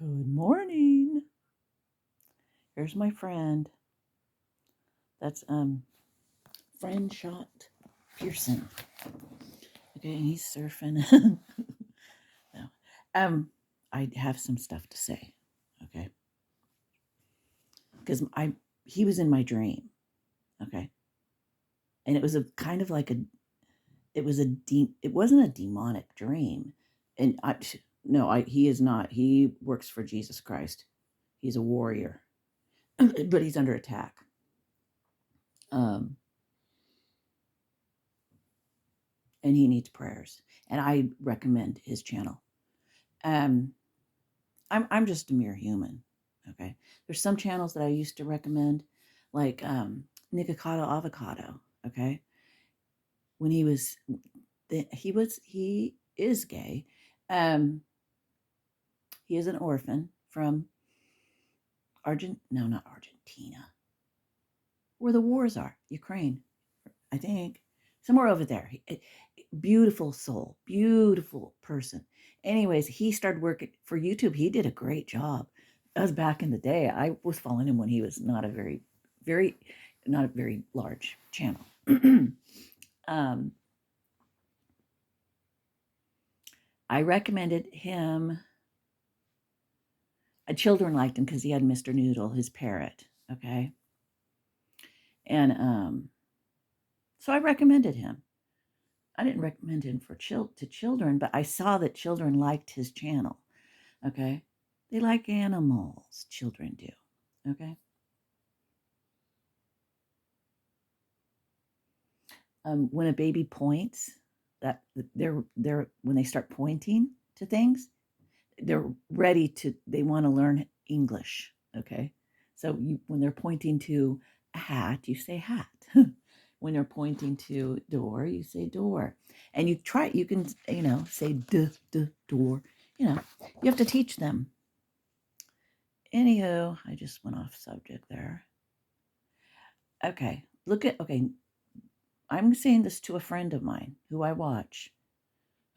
Good morning. Here's my friend. That's friend shot Pearson. Okay, and he's surfing. No. I have some stuff to say. Okay, because he was in my dream. Okay, and it was a kind of like it wasn't a demonic dream, and he is not. He works for Jesus Christ. He's a warrior, but he's under attack. Um, and he needs prayers. And I recommend his channel. Um, I'm just a mere human. Okay, there's some channels that I used to recommend, like Nikocado Avocado. Okay, when he is gay. He is an orphan from not Argentina, where the wars are, Ukraine, I think, somewhere over there. Beautiful soul, beautiful person. Anyways, he started working for YouTube. He did a great job. That was back in the day. I was following him when he was not a very large channel. I recommended him. Children liked him because he had Mr. Noodle, his parrot. Okay, and so I recommended him. I didn't recommend him to children, but I saw that children liked his channel. Okay, they like animals. Children do. Okay. When a baby points, that they're when they start pointing to things, they're ready to. They want to learn English. Okay, so when they're pointing to a hat, you say hat. When they're pointing to door, you say door, and you can say door. You have to teach them. Anywho, I just went off subject there. Okay, okay. I'm saying this to a friend of mine who I watch.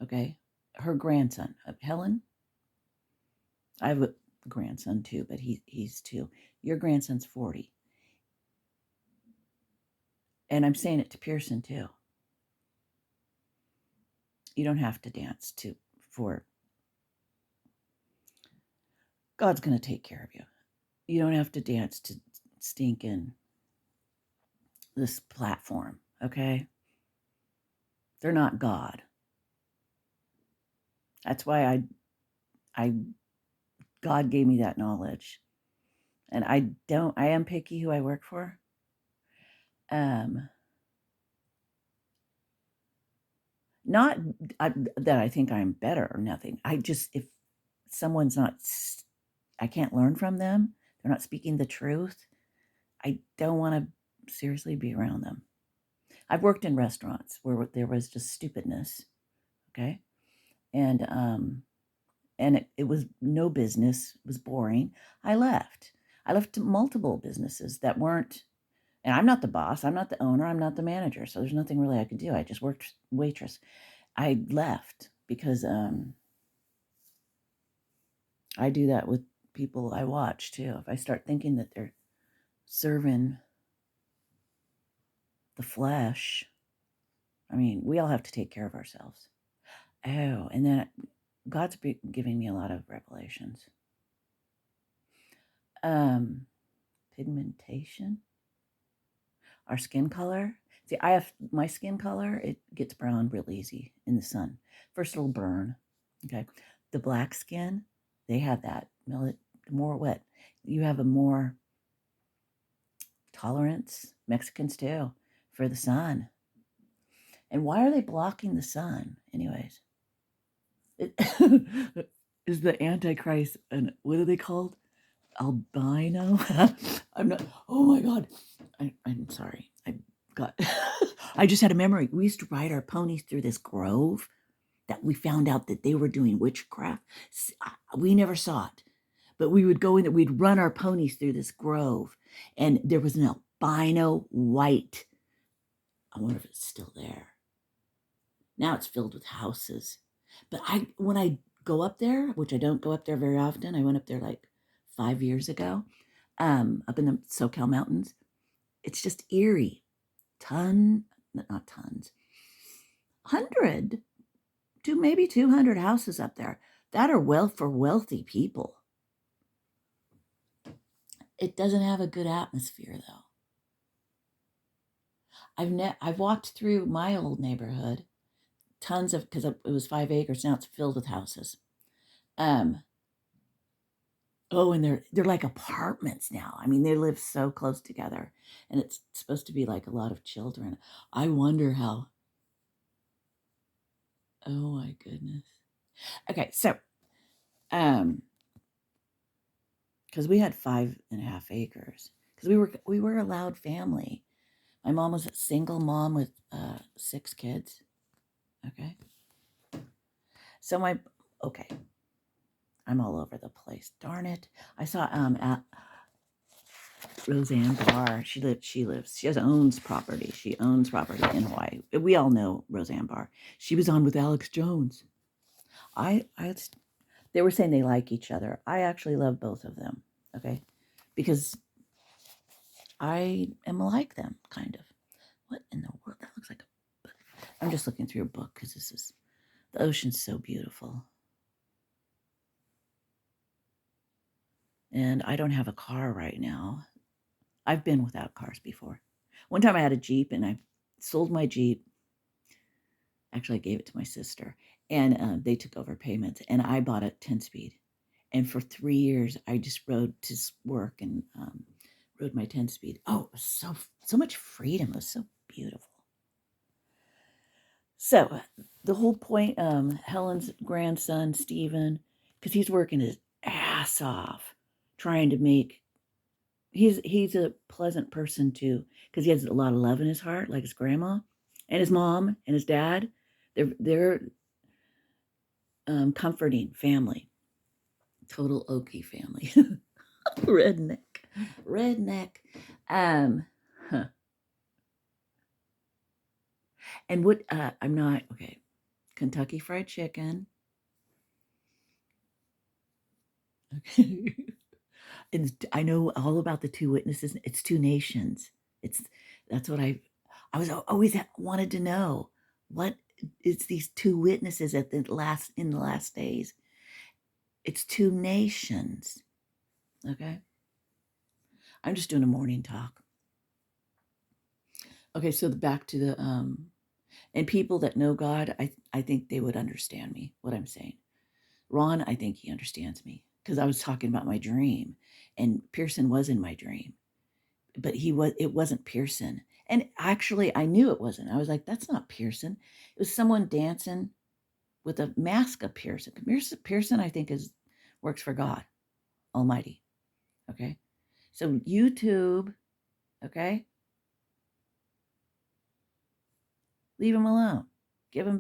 Okay, her grandson, Helen. I have a grandson too, but he's 2. Your grandson's 40, and I'm saying it to Pearson too. You don't have to dance for. God's going to take care of you. You don't have to dance to stinking this platform. Okay, they're not God. That's why God gave me that knowledge. And I am picky who I work for. Not that I think I'm better or nothing. If someone's not, I can't learn from them, they're not speaking the truth, I don't want to seriously be around them. I've worked in restaurants where there was just stupidness. Okay. And it was no business. It was boring. I left multiple businesses that weren't, and I'm not the boss. I'm not the owner. I'm not the manager. So there's nothing really I could do. I just worked waitress. I left because I do that with people I watch too. If I start thinking that they're serving the flesh, I mean, we all have to take care of ourselves. Oh, and then God's giving me a lot of revelations. Pigmentation, our skin color. See, I have my skin color, it gets brown real easy in the sun. First it'll burn. Okay. The black skin, they have that. More wet. You have a more tolerance, Mexicans too, for the sun. And why are they blocking the sun, anyways? Is the Antichrist, and what are they called? Albino? I'm not, oh my God. I'm sorry. I just had a memory. We used to ride our ponies through this grove that we found out that they were doing witchcraft. We never saw it, but we would go in there, we'd run our ponies through this grove, and there was an albino white. I wonder if it's still there. Now it's filled with houses. But when I go up there, which I don't go up there very often. I went up there like 5 years ago, up in the SoCal mountains. It's just eerie. Not tons, 100 to maybe 200 houses up there that are for wealthy people. It doesn't have a good atmosphere though. I've walked through my old neighborhood, tons of, because it was 5 acres. Now it's filled with houses. And they're like apartments now. I mean, they live so close together, and it's supposed to be like a lot of children. I wonder how. Oh my goodness. Okay, so because we had 5.5 acres, because we were a loud family. My mom was a single mom with 6 kids. Okay. So I'm all over the place. Darn it. I saw at Roseanne Barr. She owns property. She owns property in Hawaii. We all know Roseanne Barr. She was on with Alex Jones. They were saying they like each other. I actually love both of them. Okay. Because I am like them, kind of. What in the world? That looks like a book. I'm just looking through a book because the ocean's so beautiful. And I don't have a car right now. I've been without cars before. One time I had a Jeep and I sold my Jeep. Actually, I gave it to my sister, and they took over payments, and I bought a 10-speed. And for 3 years, I just rode to work and rode my 10-speed. Oh, it was so much freedom. It was so beautiful. So the whole point, Helen's grandson, Stephen, because he's working his ass off trying to make, he's a pleasant person too, because he has a lot of love in his heart, like his grandma and his mom and his dad. They're comforting family. Total Okie family. Redneck. Huh. And what, I'm not, okay. Kentucky Fried Chicken. Okay. And I know all about the 2 witnesses. It's 2 nations. That's what I was always wanted to know. What is these 2 witnesses in the last days? It's 2 nations. Okay. I'm just doing a morning talk. Okay, so back to the and people that know God, I think they would understand me, what I'm saying. Ron, I think he understands me, because I was talking about my dream, and Pearson was in my dream, but it wasn't Pearson. And actually, I knew it wasn't. I was like, that's not Pearson. It was someone dancing with a mask of Pearson. Pearson, I think, works for God Almighty. Okay, so YouTube. Okay, leave him alone. Give it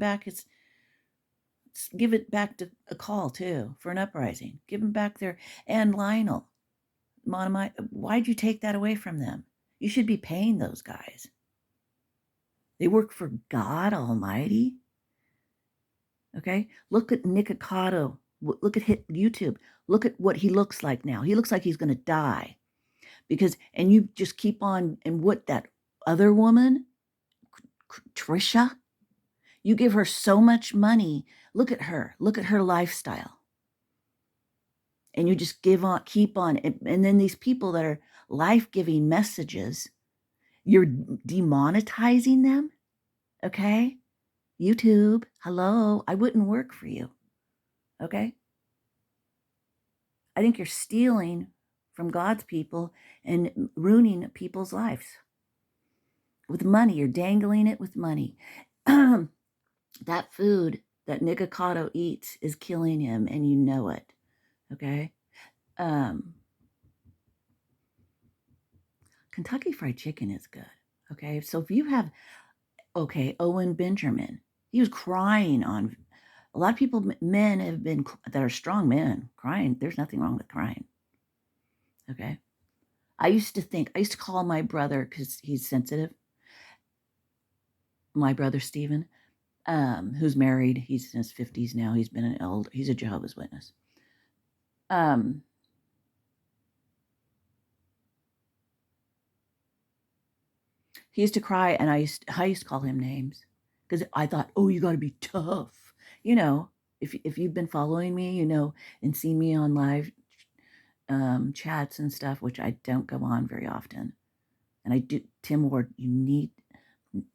back to a call too for an uprising. Give them back their, and Lionel, Monomite. Why'd you take that away from them? You should be paying those guys. They work for God Almighty. Okay, look at Nikocado. Look at YouTube. Look at what he looks like now. He looks like he's going to die, and you just keep on. And what, that other woman, Trisha, you give her so much money. Look at her. Look at her lifestyle. And you just keep on. And then these people that are life-giving messages, you're demonetizing them. Okay? YouTube, hello, I wouldn't work for you. Okay? I think you're stealing from God's people and ruining people's lives. With money, you're dangling it with money. That food that Nikocado eats is killing him, and you know it. Okay? Kentucky Fried Chicken is good. Okay? So if you have, Owen Benjamin, he was crying on, a lot of people, men have been, that are strong men, crying. There's nothing wrong with crying. Okay? I used to call my brother, because he's sensitive, my brother Stephen, who's married. He's in his 50s now. He's been an elder. He's a Jehovah's Witness. Um, he used to cry, and I used to call him names because I thought, oh, you got to be tough. You know, if you've been following me, you know, and seen me on live chats and stuff, which I don't go on very often. And I do, Tim Ward, you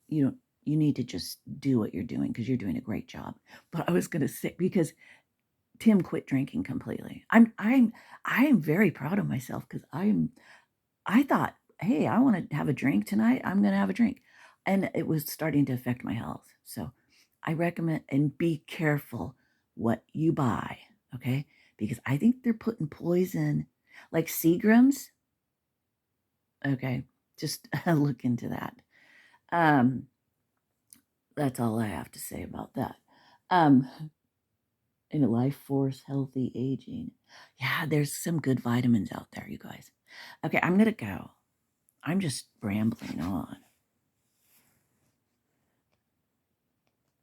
know, you need to just do what you're doing because you're doing a great job. But I was going to say, because Tim quit drinking completely. I'm very proud of myself because I thought, hey, I want to have a drink tonight. I'm going to have a drink. And it was starting to affect my health. So I recommend, and be careful what you buy, okay? Because I think they're putting poison, like Seagram's. Okay, just look into that. Um, that's all I have to say about that. Um, in Life Force Healthy Aging. Yeah, there's some good vitamins out there, you guys. Okay, I'm going to go. I'm just rambling on.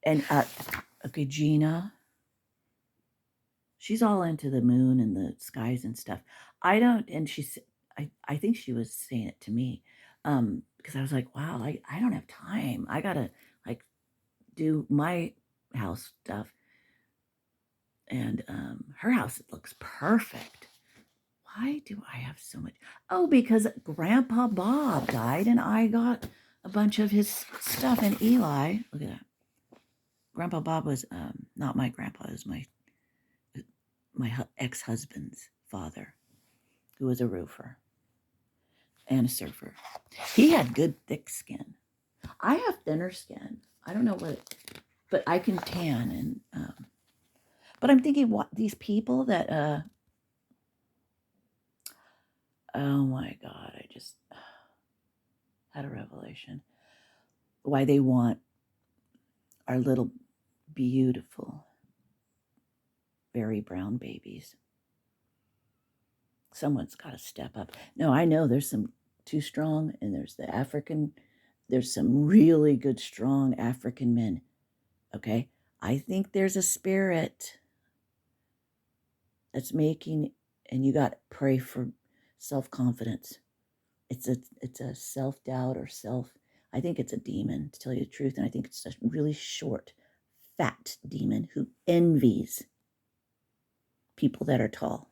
And, okay, Gina, she's all into the moon and the skies and stuff. I don't, and I think she was saying it to me, because I was like, wow, I don't have time. I got to, like, do my house stuff. And her house, it looks perfect. Why do I have so much? Oh, because Grandpa Bob died and I got a bunch of his stuff. And Eli, look at that. Grandpa Bob was not my grandpa, it was my ex-husband's father, who was a roofer and a surfer. He had good thick skin. I have thinner skin. I don't know what, but I can tan. And but I'm thinking, what these people that oh my God, I just had a revelation. Why they want our little beautiful, very brown babies. Someone's got to step up. No, I know there's some too strong, and there's some really good, strong African men. Okay. I think there's a spirit that's making, and you got to pray for self-confidence. It's a self-doubt or I think it's a demon, to tell you the truth. And I think it's a really short, fat demon who envies people that are tall.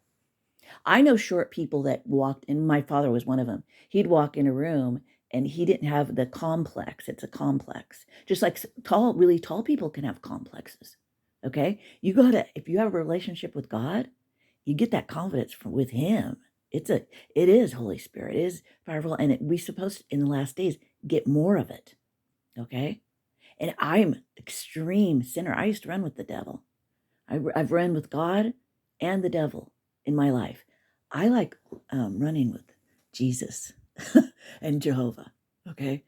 I know short people that walked, and my father was one of them. He'd walk in a room and he didn't have the complex. It's a complex. Just like really tall people can have complexes. Okay? You got to, if you have a relationship with God, you get that confidence with him. It is Holy Spirit. It is powerful. And we supposed to, in the last days, get more of it. Okay? And I'm extreme sinner. I used to run with the devil. I've run with God and the devil in my life. I like running with Jesus and Jehovah. Okay,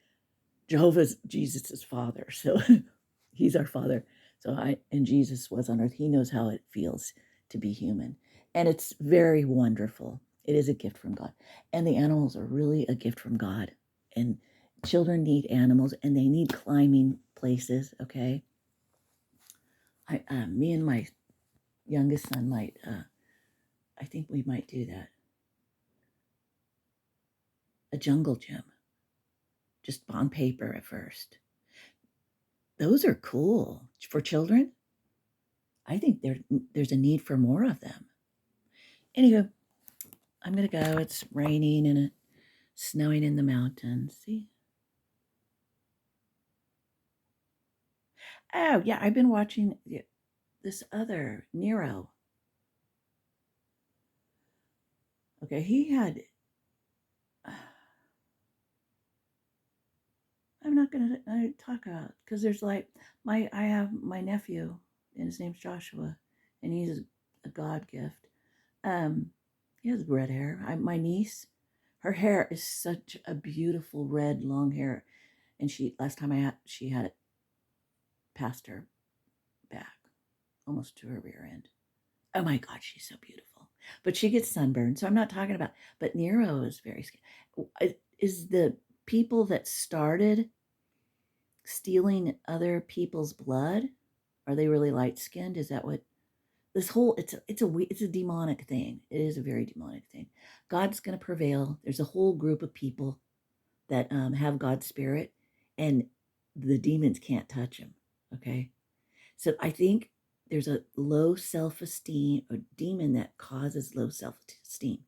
Jehovah's Jesus's father, so he's our father. And Jesus was on earth. He knows how it feels to be human, and it's very wonderful. It is a gift from God, and the animals are really a gift from God. And children need animals, and they need climbing places. Okay, me and my youngest son might. I think we might do that. A jungle gym, just on paper at first. Those are cool for children. I think there's a need for more of them. Anywho, I'm going to go. It's raining and snowing in the mountains. See? Oh, yeah, I've been watching this other, Nero. Okay, he had... I'm not going to talk about, because there's like, I have my nephew, and his name's Joshua, and he's a God gift. He has red hair. My niece, her hair is such a beautiful red long hair, and last time she had it past her back, almost to her rear end. Oh my God, she's so beautiful. But she gets sunburned, so I'm not talking about. But Nero is very scary. Is the people that started stealing other people's blood? Are they really light skinned? Is that what this whole it's a demonic thing. It is a very demonic thing. God's going to prevail. There's a whole group of people that have God's spirit, and the demons can't touch him. Okay, so I think there's a low self-esteem, a demon that causes low self-esteem.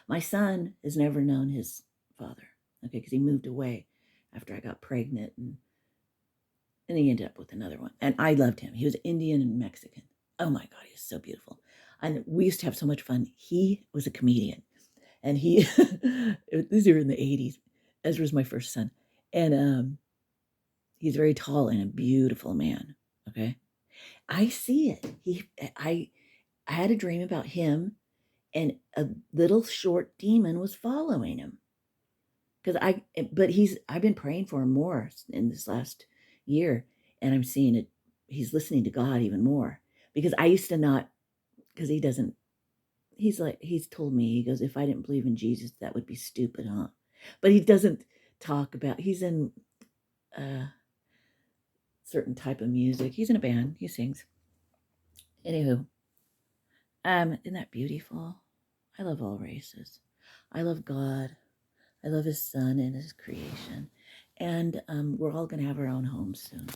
My son has never known his father, okay, because he moved away after I got pregnant, and he ended up with another one. And I loved him. He was Indian and Mexican. Oh my God, he was so beautiful. And we used to have so much fun. He was a comedian. And these are in the 80s. Ezra was my first son. And he's very tall and a beautiful man. Okay. I see it. I had a dream about him, and a little short demon was following him. I've been praying for him more in this last year, and I'm seeing it. He's listening to God even more, because I used to not, because he's told me, he goes, if I didn't believe in Jesus, that would be stupid, huh? But he doesn't talk about, he's in a certain type of music. He's in a band, he sings. Anywho, isn't that beautiful? I love all races. I love God. I love his son and his creation. And we're all going to have our own homes soon.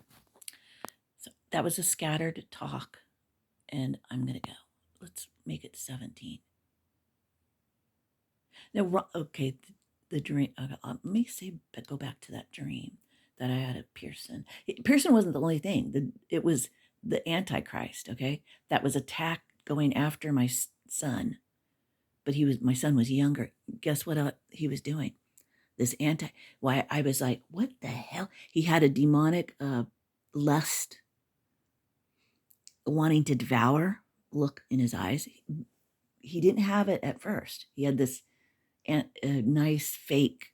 So that was a scattered talk, and I'm going to go. Let's make it 17. Now, okay, the dream. Let me go back to that dream that I had of Pearson. Pearson wasn't the only thing. It was the Antichrist, okay, that was attacked going after my son. But my son was younger. Guess what he was doing? Why I was like, what the hell? He had a demonic lust, wanting to devour look in his eyes. He didn't have it at first. He had this nice fake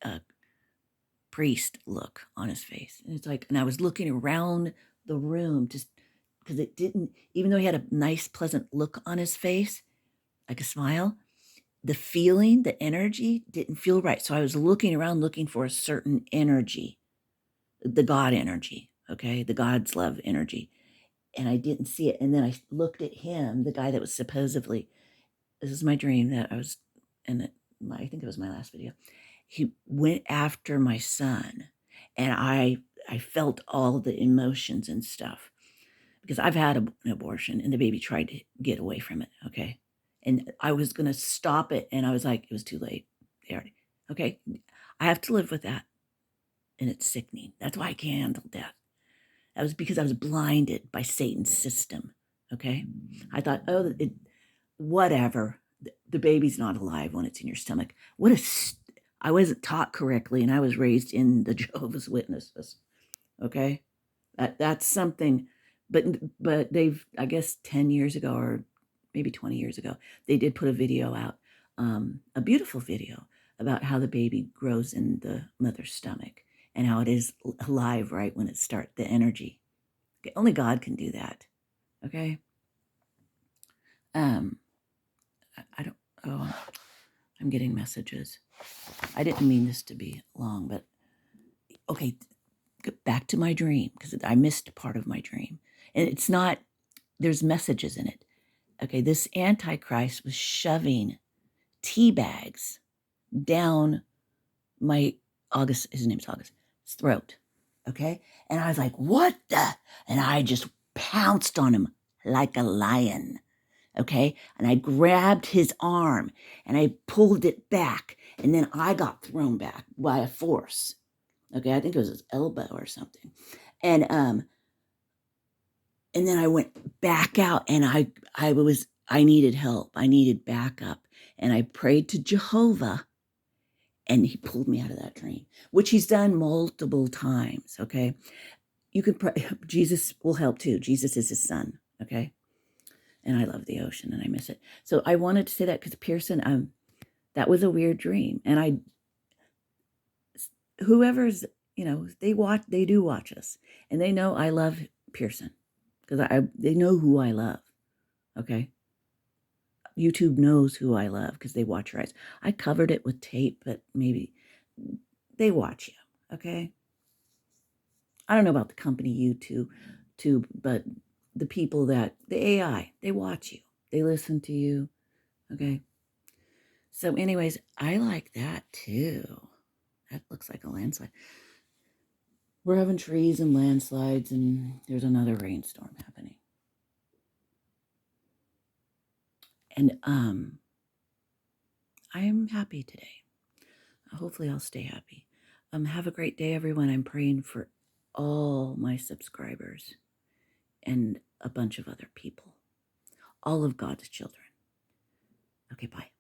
priest look on his face. And it's like, and I was looking around the room just because it didn't, even though he had a nice, pleasant look on his face, like a smile, the feeling, the energy didn't feel right. So I was looking around looking for a certain energy, the God energy, okay, the God's love energy. And I didn't see it. And then I looked at him, the guy that was supposedly, this is my dream that I was, and I think it was my last video. He went after my son, and I felt all the emotions and stuff, because I've had an abortion and the baby tried to get away from it, okay? And I was going to stop it, and I was like, it was too late. Okay, I have to live with that, and it's sickening. That's why I can't handle death. That was because I was blinded by Satan's system, okay? I thought, whatever. The baby's not alive when it's in your stomach. I wasn't taught correctly, and I was raised in the Jehovah's Witnesses, okay? That's something, but they've, I guess 10 years ago or maybe 20 years ago, they did put a video out, a beautiful video about how the baby grows in the mother's stomach and how it is alive right when it starts, the energy. Okay, only God can do that, okay? I don't, I'm getting messages. I didn't mean this to be long, but okay, back to my dream, because I missed part of my dream. And it's not, there's messages in it. Okay, this Antichrist was shoving tea bags down his name's August's throat. Okay, and I was like, what the? And I just pounced on him like a lion. Okay, and I grabbed his arm and I pulled it back, and then I got thrown back by a force. Okay, I think it was his elbow or something. And then I went back out, and I needed help. I needed backup. And I prayed to Jehovah, and he pulled me out of that dream, which he's done multiple times, okay? You can pray. Jesus will help too. Jesus is his son, okay? And I love the ocean, and I miss it. So I wanted to say that because Pearson, that was a weird dream. And whoever's, they do watch us, and they know I love Pearson, because they know who I love, okay? YouTube knows who I love because they watch Rise. I covered it with tape, but maybe they watch you, okay? I don't know about the company YouTube, but the people the AI, they watch you, they listen to you. Okay. So, anyways, I like that too. That looks like a landslide. We're having trees and landslides, and there's another rainstorm happening. And I am happy today. Hopefully, I'll stay happy. Have a great day, everyone. I'm praying for all my subscribers and a bunch of other people, all of God's children. Okay, bye.